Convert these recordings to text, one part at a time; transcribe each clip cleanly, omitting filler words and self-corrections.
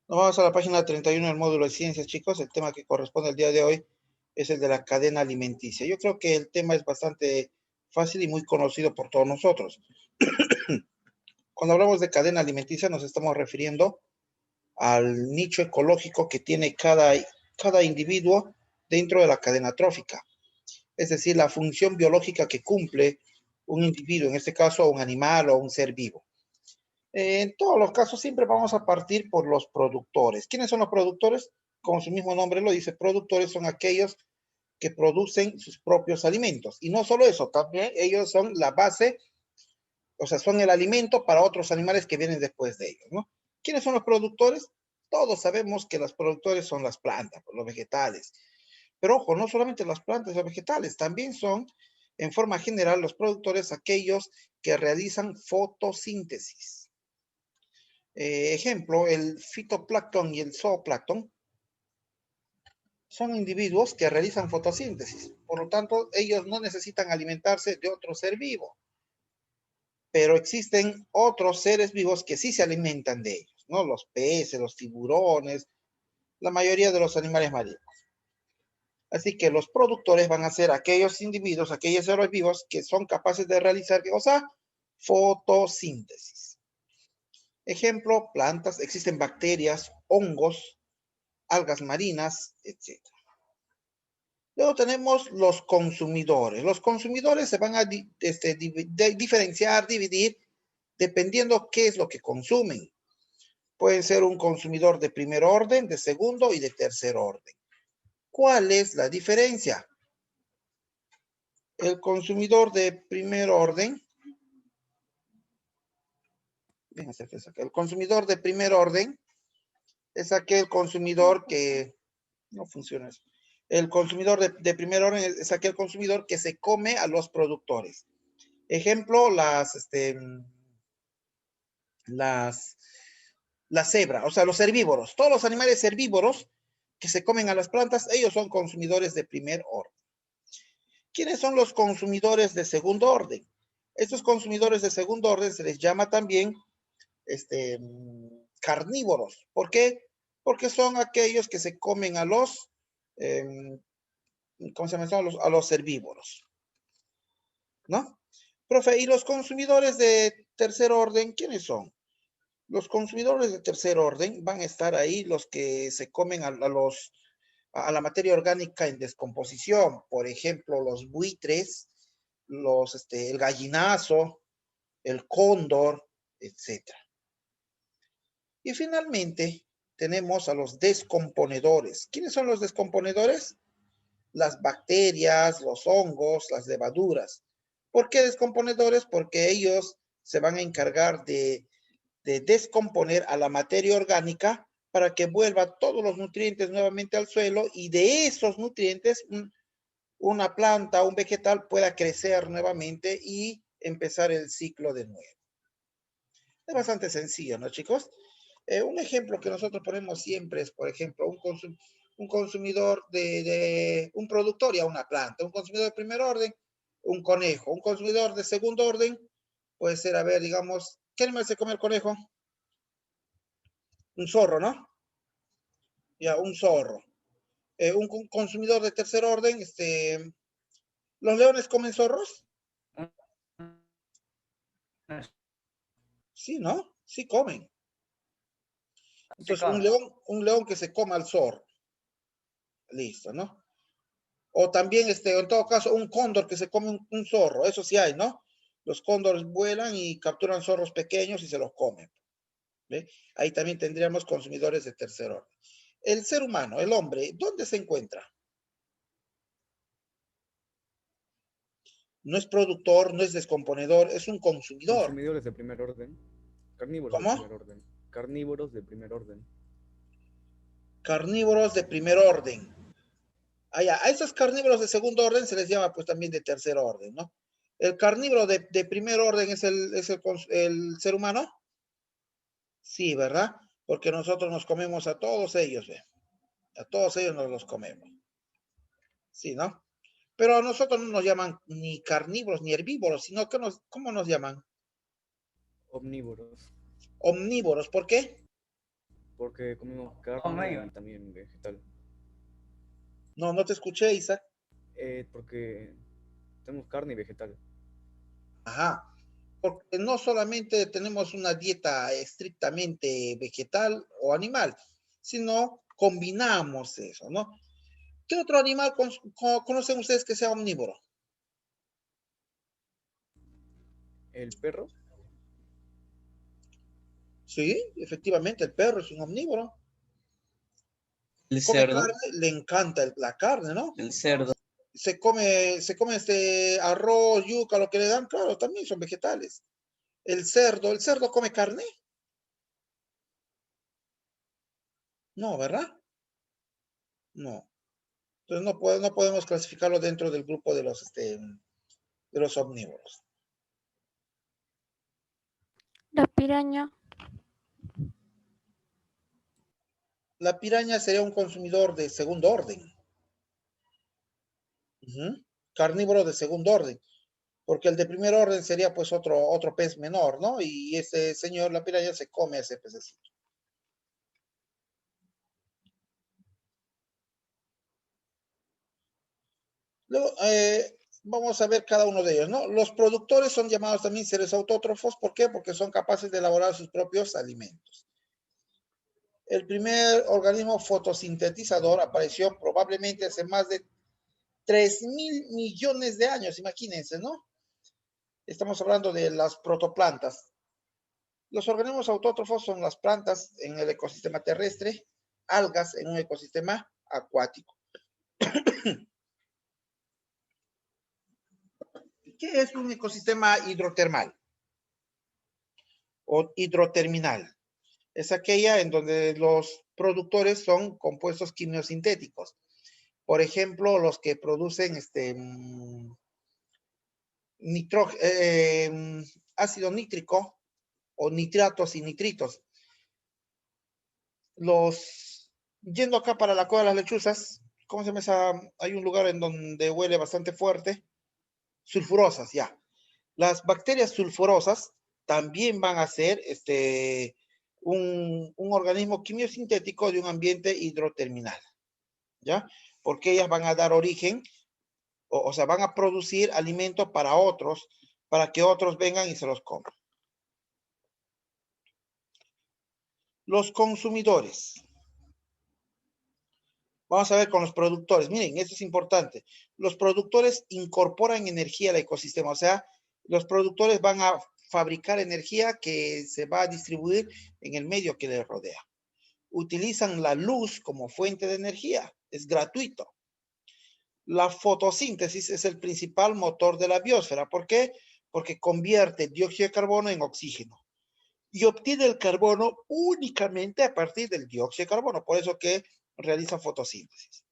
Nos vamos a la página 31 del módulo de ciencias, chicos. El tema que corresponde al día de hoy es el de la cadena alimenticia. Yo creo que el tema es bastante fácil y muy conocido por todos nosotros. Cuando hablamos de cadena alimenticia nos estamos refiriendo al nicho ecológico que tiene cada individuo dentro de la cadena trófica. Es decir, la función biológica que cumple un individuo, en este caso un animal o un ser vivo. En todos los casos siempre vamos a partir por los productores. ¿Quiénes son los productores? Como su mismo nombre lo dice, productores son aquellos que producen sus propios alimentos. Y no solo eso, también ellos son la base, o sea, son el alimento para otros animales que vienen después de ellos, ¿no? ¿Quiénes son los productores? Todos sabemos que los productores son las plantas, los vegetales. Pero ojo, no solamente las plantas y los vegetales, también son, en forma general, los productores aquellos que realizan fotosíntesis. Ejemplo, el fitoplancton y el zooplancton son individuos que realizan fotosíntesis. Por lo tanto, ellos no necesitan alimentarse de otro ser vivo. Pero existen otros seres vivos que sí se alimentan de ellos, ¿no? Los peces, los tiburones, la mayoría de los animales marinos. Así que los productores van a ser aquellos individuos, aquellos seres vivos que son capaces de realizar, ¿qué cosa? Fotosíntesis. Ejemplo, plantas, existen bacterias, hongos, algas marinas, etc. Luego tenemos los consumidores. Los consumidores se van a diferenciar, dividir, dependiendo qué es lo que consumen. Pueden ser un consumidor de primer orden, de segundo y de tercer orden. ¿Cuál es la diferencia? El consumidor de primer orden, el consumidor de primer orden es aquel consumidor que, no funciona eso. El consumidor de primer orden es aquel consumidor que se come a los productores. Ejemplo, la cebra, o sea, los herbívoros. Todos los animales herbívoros que se comen a las plantas, ellos son consumidores de primer orden. ¿Quiénes son los consumidores de segundo orden? Estos consumidores de segundo orden se les llama también carnívoros. ¿Por qué? Porque son aquellos que se comen a los, ¿cómo se llama? A los herbívoros, ¿no? Profe, ¿y los consumidores de tercer orden, quiénes son? Los consumidores de tercer orden van a estar ahí los que se comen a la materia orgánica en descomposición, por ejemplo, los buitres, el gallinazo, el cóndor, etcétera. Y finalmente tenemos a los descomponedores. ¿Quiénes son los descomponedores? Las bacterias, los hongos, las levaduras. ¿Por qué descomponedores? Porque ellos se van a encargar de descomponer a la materia orgánica para que vuelva todos los nutrientes nuevamente al suelo y de esos nutrientes una planta, un vegetal pueda crecer nuevamente y empezar el ciclo de nuevo. Es bastante sencillo, ¿no, chicos? Un ejemplo que nosotros ponemos siempre es, por ejemplo, un consumidor un productor y a una planta, un consumidor de primer orden, un conejo, un consumidor de segundo orden, puede ser, a ver, digamos, ¿qué animal se come el conejo? Un zorro, ¿no? Ya, un zorro. Un consumidor de tercer orden, ¿los leones comen zorros? Sí, ¿no? Sí comen. Sí, Entonces, come. un león que se coma al zorro. Listo, ¿no? O también, en todo caso, un cóndor que se come un zorro. Eso sí hay, ¿no? Los cóndores vuelan y capturan zorros pequeños y se los comen. ¿Ve? Ahí también tendríamos consumidores de tercer orden. El ser humano, el hombre, ¿dónde se encuentra? No es productor, no es descomponedor, es un consumidor. Consumidores de primer orden. Carnívoros de primer ¿Cómo? orden. Carnívoros de primer orden. Carnívoros de primer orden. A esos carnívoros de segundo orden se les llama pues también de tercer orden, ¿no? El carnívoro de primer orden es el ser humano. Sí, ¿verdad? Porque nosotros nos comemos a todos ellos, ¿ve? A todos ellos nos los comemos. Sí, ¿no? Pero a nosotros no nos llaman ni carnívoros ni herbívoros, sino que ¿cómo nos llaman? Omnívoros. Omnívoros. ¿Por qué? Porque comemos No, carne y también vegetal. No, no te escuché, Isaac. Porque tenemos carne y vegetal. Ajá. Porque no solamente tenemos una dieta estrictamente vegetal o animal, sino combinamos eso, ¿no? ¿Qué otro animal conocen ustedes que sea omnívoro? El perro, Sí, efectivamente, el perro es un omnívoro. el Come cerdo, carne, le encanta la carne, ¿no? el cerdo, Se come este arroz, yuca, lo que le dan, claro, también son vegetales. El cerdo come carne. No, ¿verdad? No. Entonces no podemos clasificarlo dentro del grupo de los omnívoros. La piraña, La piraña sería un consumidor de segundo orden. Ujú. Carnívoro de segundo orden. Porque el de primer orden sería pues otro pez menor, ¿no? Y ese señor, la piraña, se come a ese pececito. Luego, vamos a ver cada uno de ellos, ¿no? Los productores son llamados también seres autótrofos. ¿Por qué? Porque son capaces de elaborar sus propios alimentos. El primer organismo fotosintetizador apareció probablemente hace más de 3.000 millones de años, imagínense, ¿no? Estamos hablando de las protoplantas. Los organismos autótrofos son las plantas en el ecosistema terrestre, algas en un ecosistema acuático. ¿Qué es un ecosistema hidrotermal o hidroterminal? Es aquella en donde los productores son compuestos quimiosintéticos. Por ejemplo, los que producen ácido nítrico o nitratos y nitritos. Yendo acá para la cueva de las lechuzas, ¿cómo se llama esa? Hay un lugar en donde huele bastante fuerte. Sulfurosas, ya. Las bacterias sulfurosas también van a ser un organismo quimiosintético de un ambiente hidroterminal, ¿ya? Porque ellas van a dar origen, o sea, van a producir alimento para otros, para que otros vengan y se los coman. Los consumidores. Vamos a ver con los productores. Miren, esto es importante. Los productores incorporan energía al ecosistema, o sea, los productores van a fabricar energía que se va a distribuir en el medio que les rodea. Utilizan la luz como fuente de energía, es gratuito. La fotosíntesis es el principal motor de la biosfera. ¿Por qué? Porque convierte dióxido de carbono en oxígeno y obtiene el carbono únicamente a partir del dióxido de carbono. Por eso que realiza fotosíntesis.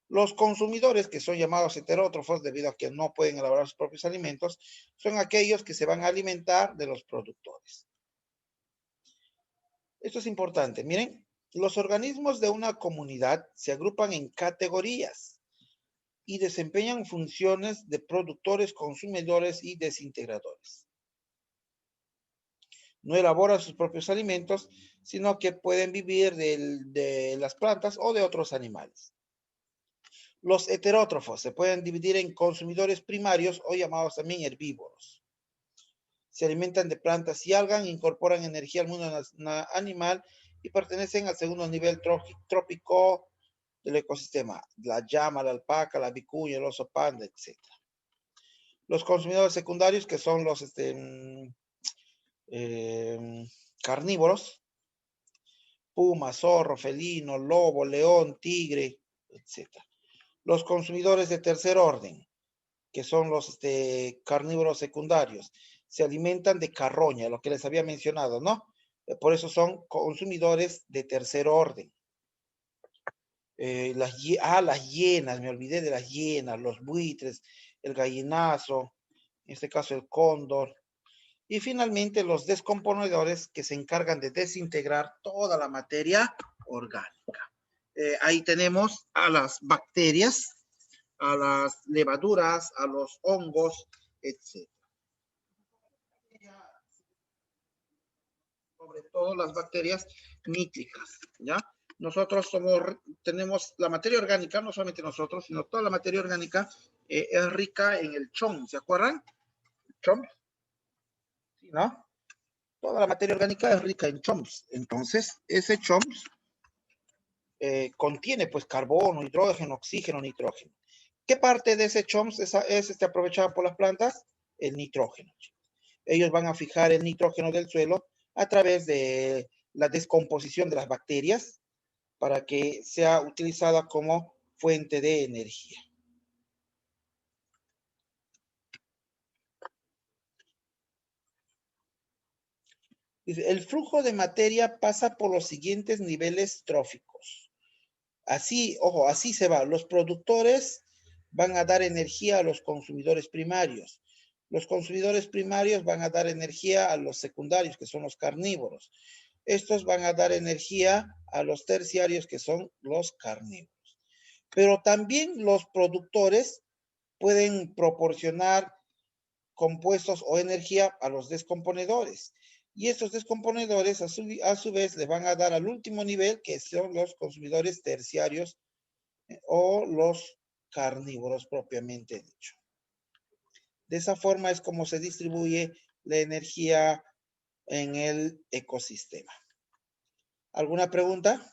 Los consumidores, que son llamados heterótrofos debido a que no pueden elaborar sus propios alimentos, son aquellos que se van a alimentar de los productores. Esto es importante. Miren, los organismos de una comunidad se agrupan en categorías y desempeñan funciones de productores, consumidores y desintegradores. No elaboran sus propios alimentos, sino que pueden vivir de las plantas o de otros animales. Los heterótrofos se pueden dividir en consumidores primarios o llamados también herbívoros. Se alimentan de plantas y algas, incorporan energía al mundo animal y pertenecen al segundo nivel trópico del ecosistema. La llama, la alpaca, la vicuña, el oso panda, etc. Los consumidores secundarios, que son los carnívoros, puma, zorro, felino, lobo, león, tigre, etc. Los consumidores de tercer orden, que son los carnívoros secundarios, se alimentan de carroña, lo que les había mencionado, ¿no? Por eso son consumidores de tercer orden. Las hienas, me olvidé de las hienas, los buitres, el gallinazo, en este caso el cóndor. Y finalmente los descomponedores, que se encargan de desintegrar toda la materia orgánica. Ahí tenemos a las bacterias, a las levaduras, a los hongos, etc. Sobre todo las bacterias nítricas, ¿ya? Nosotros tenemos la materia orgánica, no solamente nosotros, sino toda la materia orgánica es rica en el CHOM, ¿se acuerdan? CHOM, ¿sí, no? Toda la materia orgánica es rica en CHOMs. Entonces, ese CHOMs contiene pues carbono, hidrógeno, oxígeno, nitrógeno. ¿Qué parte de ese CHOMs es aprovechada por las plantas? El nitrógeno. Ellos van a fijar el nitrógeno del suelo a través de la descomposición de las bacterias para que sea utilizada como fuente de energía. Dice, el flujo de materia pasa por los siguientes niveles tróficos. Así, ojo, así se va. Los productores van a dar energía a los consumidores primarios. Los consumidores primarios van a dar energía a los secundarios, que son los carnívoros. Estos van a dar energía a los terciarios, que son los carnívoros. Pero también los productores pueden proporcionar compuestos o energía a los descomponedores. Y estos descomponedores a su vez le van a dar al último nivel, que son los consumidores terciarios o los carnívoros propiamente dicho. De esa forma es como se distribuye la energía en el ecosistema. ¿Alguna pregunta?